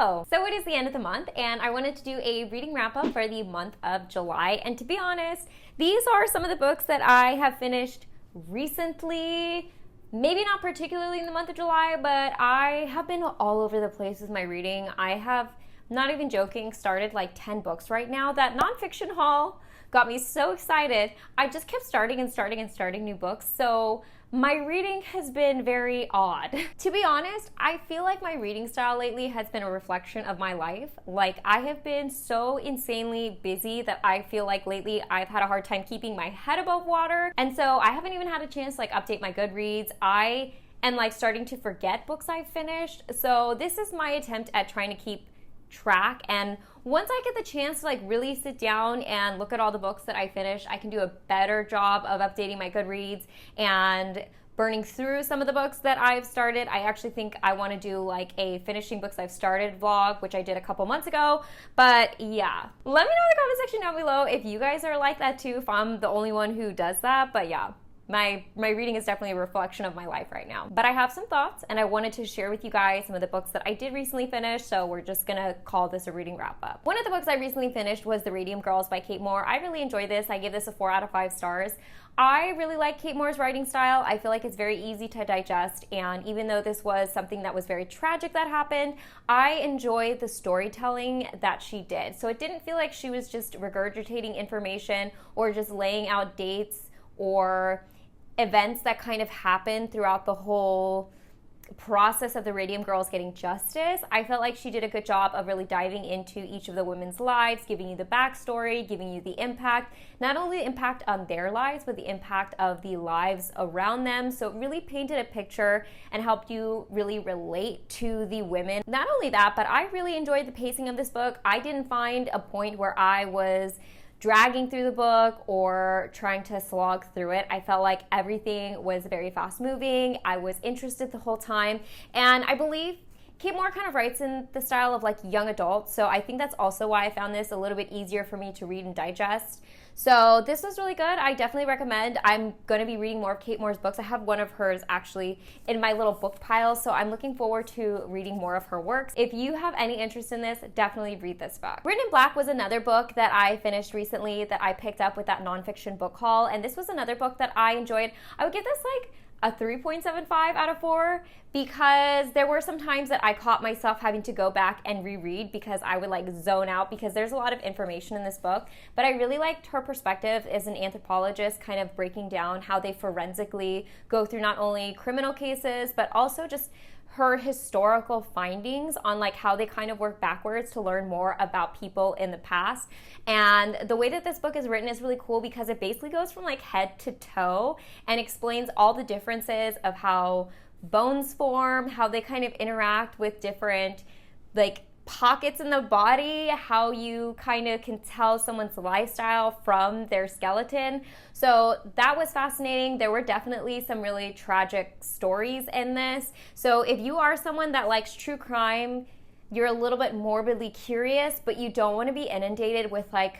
Hello! So it is the end of the month and I wanted to do a reading wrap up for the month of July, and to be honest, these are some of the books that I have finished recently. Maybe not particularly in the month of July, but I have been all over the place with my reading. I have, not even joking, started like 10 books right now. That nonfiction haul got me so excited. I just kept starting new books. So my reading has been very odd. To be honest, I feel like my reading style lately has been a reflection of my life. Like, I have been so insanely busy that I feel like lately I've had a hard time keeping my head above water. And so I haven't even had a chance to like update my Goodreads. I am like starting to forget books I've finished. So this is my attempt at trying to keep track, and once I get the chance to like really sit down and look at all the books that I finished, I can do a better job of updating my Goodreads and burning through some of the books that I've started. I actually think I want to do like a finishing books I've started vlog, which I did a couple months ago. But yeah, let me know in the comment section down below if you guys are like that too, if I'm the only one who does that. But yeah, my reading is definitely a reflection of my life right now. But I have some thoughts and I wanted to share with you guys some of the books that I did recently finish, so we're just gonna call this a reading wrap up. One of the books I recently finished was The Radium Girls by Kate Moore. I really enjoyed this. I give this a 4 out of 5 stars. I really like Kate Moore's writing style. I feel like it's very easy to digest, and even though this was something that was very tragic that happened, I enjoyed the storytelling that she did. So it didn't feel like she was just regurgitating information or just laying out dates or events that kind of happened throughout the whole process of the Radium Girls getting justice. I felt like she did a good job of really diving into each of the women's lives, giving you the backstory, giving you the impact, not only the impact on their lives, but the impact of the lives around them. So it really painted a picture and helped you really relate to the women. Not only that, but I really enjoyed the pacing of this book. I didn't find a point where I was dragging through the book or trying to slog through it. I felt like everything was very fast moving. I was interested the whole time. And I believe Kate Moore kind of writes in the style of like young adults. So I think that's also why I found this a little bit easier for me to read and digest. So this was really good. I definitely recommend. I'm going to be reading more of Kate Moore's books. I have one of hers actually in my little book pile, so I'm looking forward to reading more of her works. If you have any interest in this, definitely read this book. Written in Black was another book that I finished recently that I picked up with that nonfiction book haul, and this was another book that I enjoyed. I would give this like a 3.75 out of 4 because there were some times that I caught myself having to go back and reread because I would like zone out because there's a lot of information in this book. But I really liked her perspective as an anthropologist, kind of breaking down how they forensically go through not only criminal cases, but also just her historical findings on like how they kind of work backwards to learn more about people in the past. And the way that this book is written is really cool because it basically goes from like head to toe and explains all the differences of how bones form, how they kind of interact with different like pockets in the body, how you kind of can tell someone's lifestyle from their skeleton. So that was fascinating. There were definitely some really tragic stories in this. So if you are someone that likes true crime, you're a little bit morbidly curious, but you don't want to be inundated with like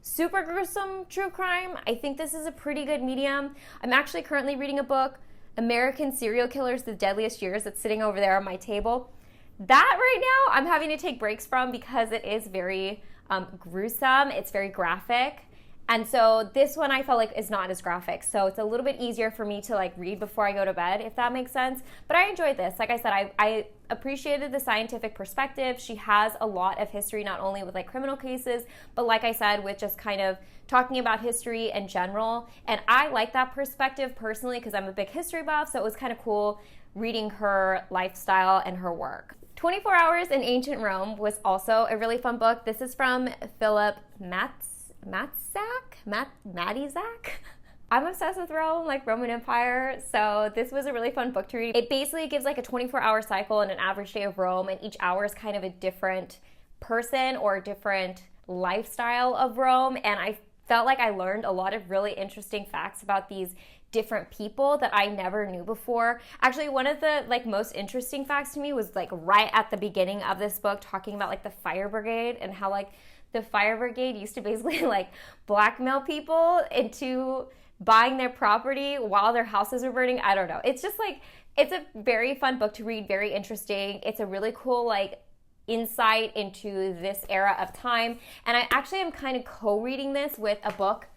super gruesome true crime, I think this is a pretty good medium. I'm actually currently reading a book, American Serial Killers, The Deadliest Years, that's sitting over there on my table. That right now I'm having to take breaks from because it is very gruesome. It's very graphic. And so this one I felt like is not as graphic. So it's a little bit easier for me to like read before I go to bed, if that makes sense. But I enjoyed this. Like I said, I appreciated the scientific perspective. She has a lot of history, not only with like criminal cases, but like I said, with just kind of talking about history in general. And I like that perspective personally because I'm a big history buff. So it was kind of cool reading her lifestyle and her work. 24 Hours in Ancient Rome was also a really fun book. This is from Philip Matzak? I'm obsessed with Rome, like Roman Empire, so this was a really fun book to read. It basically gives like a 24-hour cycle and an average day of Rome, and each hour is kind of a different person or a different lifestyle of Rome, and I felt like I learned a lot of really interesting facts about these different people that I never knew before. Actually, one of the like most interesting facts to me was like right at the beginning of this book, talking about like the fire brigade and how like the fire brigade used to basically like blackmail people into buying their property while their houses were burning. I don't know. It's just like, it's a very fun book to read, very interesting. It's a really cool like insight into this era of time. And I actually am kind of co-reading this with a book.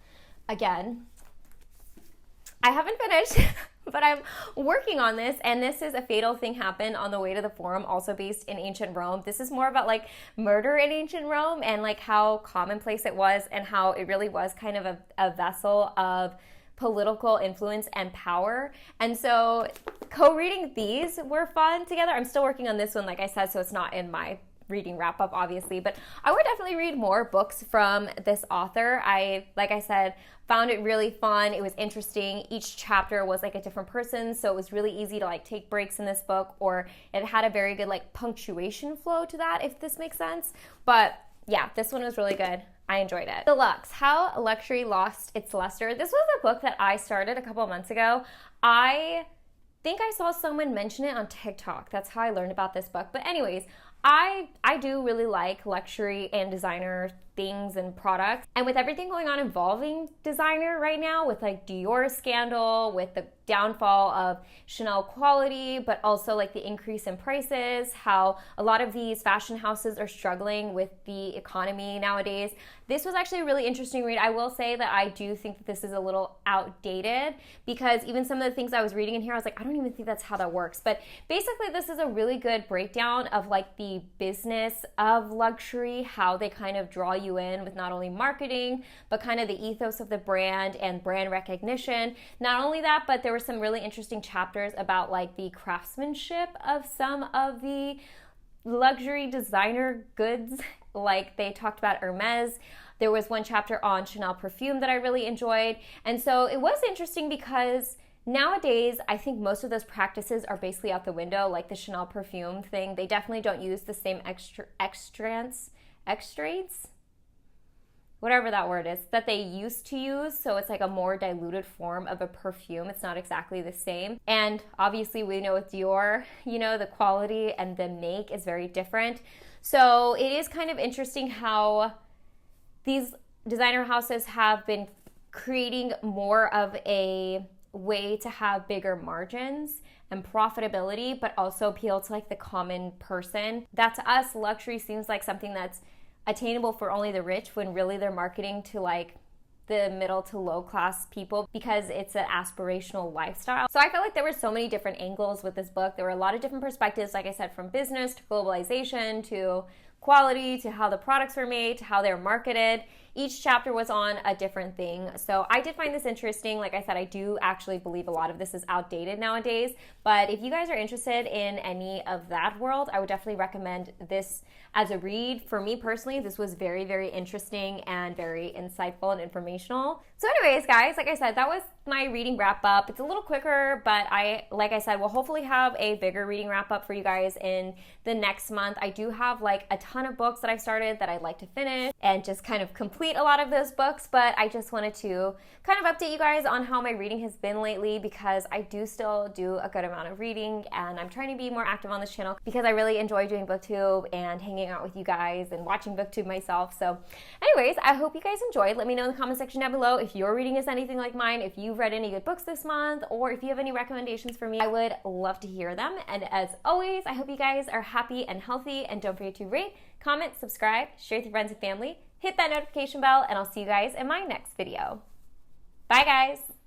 Again, I haven't finished, but I'm working on this, and this is A Fatal Thing Happened on the Way to the Forum, also based in ancient Rome. This is more about like murder in ancient Rome and like how commonplace it was and how it really was kind of a vessel of political influence and power. And so co-reading these were fun together. I'm still working on this one, like I said, so it's not in my reading wrap up, obviously, but I would definitely read more books from this author. Like I said, found it really fun. It was interesting. Each chapter was like a different person, so it was really easy to like take breaks in this book, or it had a very good like punctuation flow to that, if this makes sense. But yeah, this one was really good. I enjoyed it. Deluxe, How Luxury Lost Its Luster. This was a book that I started a couple of months ago. I think I saw someone mention it on TikTok. That's how I learned about this book. But anyways, I do really like luxury and designer things and products. And with everything going on involving designer right now, with like Dior scandal, with the downfall of Chanel quality, but also like the increase in prices, how a lot of these fashion houses are struggling with the economy nowadays. This was actually a really interesting read. I will say that I do think that this is a little outdated, because even some of the things I was reading in here, I was like, I don't even think that's how that works. But basically, this is a really good breakdown of like the business of luxury, how they kind of draw you in with not only marketing, but kind of the ethos of the brand and brand recognition. Not only that, but there were some really interesting chapters about like the craftsmanship of some of the luxury designer goods. Like they talked about Hermes. There was one chapter on Chanel perfume that I really enjoyed. And so it was interesting because nowadays, I think most of those practices are basically out the window, like the Chanel perfume thing. They definitely don't use the same extracts, whatever that word is, that they used to use. So it's like a more diluted form of a perfume. It's not exactly the same. And obviously we know with Dior, you know, the quality and the make is very different. So it is kind of interesting how these designer houses have been creating more of a way to have bigger margins and profitability, but also appeal to like the common person. That to us, luxury seems like something that's attainable for only the rich, when really they're marketing to like the middle to low class people, because it's an aspirational lifestyle. So I felt like there were so many different angles with this book. There were a lot of different perspectives, like I said, from business to globalization to quality to how the products were made to how they're marketed. Each chapter was on a different thing. So I did find this interesting. Like I said, I do actually believe a lot of this is outdated nowadays. But if you guys are interested in any of that world, I would definitely recommend this as a read. For me personally, this was very, very interesting and very insightful and informational. So anyways, guys, like I said, that was my reading wrap up. It's a little quicker, but like I said, will hopefully have a bigger reading wrap up for you guys in the next month. I do have like a ton of books that I've started that I'd like to finish and just kind of complete a lot of those books, but I just wanted to kind of update you guys on how my reading has been lately, because I do still do a good amount of reading, and I'm trying to be more active on this channel because I really enjoy doing booktube and hanging out with you guys and watching booktube myself. So anyways, I hope you guys enjoyed. Let me know in the comment section down below if your reading is anything like mine, if you've read any good books this month, or if you have any recommendations for me. I would love to hear them. And as always, I hope you guys are happy and healthy, and don't forget to rate, comment, subscribe, share with your friends and family, hit that notification bell, and I'll see you guys in my next video. Bye guys!